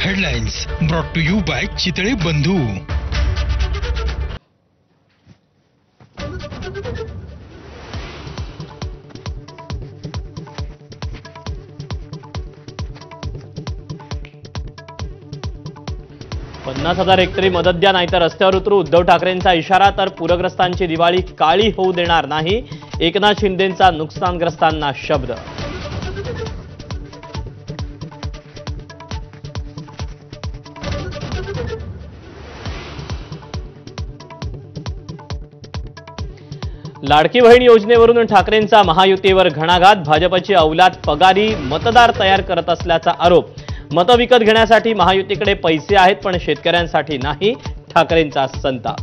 Headlines brought to you by Chitale Bandhu. पन्नास 50,000 हेक्टरी मदत द्या नाहीतर रस्त्यावर उतरू, उद्धव ठाकरेंचा इशारा। तर पूरग्रस्तांची दिवाळी काळी होऊ देणार नाही, एकनाथ शिंदेंचा नुकसानग्रस्तांना शब्द। लाडकी बहीण योजनेवरून ठाकरेंचा महायुतीवर घणाघात। भाजपची औलाद पगारी मतदार तयार करत असल्याचा आरोप। मतं विकत घेण्यासाठी महायुतीकडे पैसे आहेत पण शेतकऱ्यांसाठी नाही, ठाकरेंचा संताप।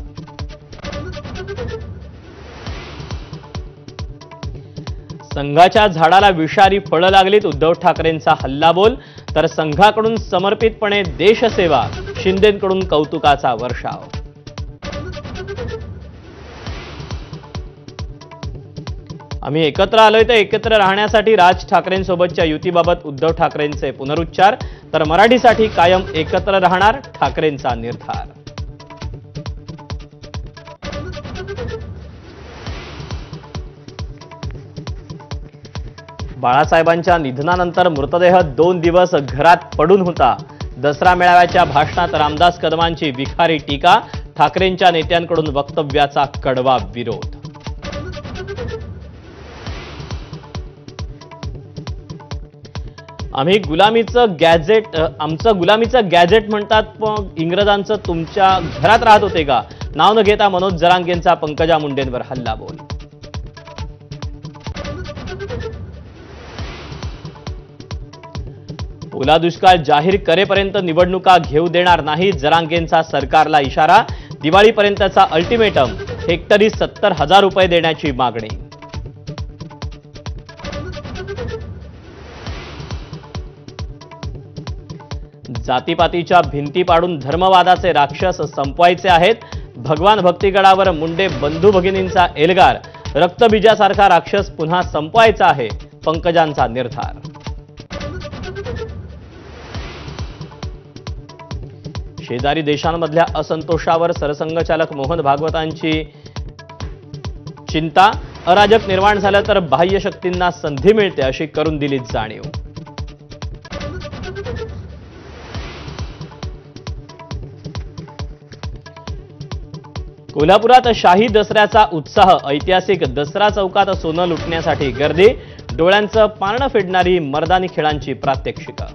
संघाच्या झाडाला विषारी फळं लागलीत, उद्धव ठाकरेंचा हल्लाबोल। तर संघाकडून समर्पितपणे देशसेवा, शिंदेंकडून कौतुकाचा वर्षाव। आम्ही एकत्र आलोय तर एकत्र राहण्यासाठी, राज ठाकरेंसोबतच्या युतीबाबत उद्धव ठाकरेंचे पुनरुच्चार। तर मराठीसाठी कायम एकत्र राहणार, ठाकरेंचा निर्धार। बाळासाहेबांच्या निधनानंतर मृतदेह 2 दिवस घरात पडून होता। दसरा मेळाव्याच्या भाषणात रामदास कदमांची विखारी टीका। ठाकरेंच्या नेत्यांकडून वक्तव्याचा कडवा विरोध। आम्ही गुलामीचं गॅजेट, आमचं गुलामीचं गॅजेट म्हणतात, पण इंग्रजांचं तुमच्या घरात राहत होते का? नाव न घेता मनोज जरांगेंचा पंकजा मुंडेंवर हल्लाबोल। ओला दुष्काळ जाहीर करेपर्यंत निवडणुका घेऊ देणार नाही, जरांगेंचा सरकारला इशारा। दिवाळीपर्यंतचा अल्टिमेटम, हेक्टरी 70,000 रुपये देण्याची मागणी। जातीपातीच्या भिंती पाडून धर्मवादाचे राक्षस संपवायचे आहेत। भगवान भक्तिगडावर मुंडे बंधू भगिनींचा एल्गार। रक्तबीजासारखा राक्षस पुन्हा संपवायचा आहे, पंकजांचा निर्धार। शेजारी देशांमधल्या असंतोषावर सरसंघचालक मोहन भागवतांची चिंता। अराजक निर्माण झालं तर बाह्य शक्तींना संधी मिळते, अशी करून दिली जाणीव। कोल्हापुरात शाही दसऱ्याचा उत्साह। ऐतिहासिक दसरा चौकात सोनं लुटण्यासाठी गर्दी। डोळ्यांचं पारणं फेडणारी मर्दानी खेळांची प्रात्यक्षिकं।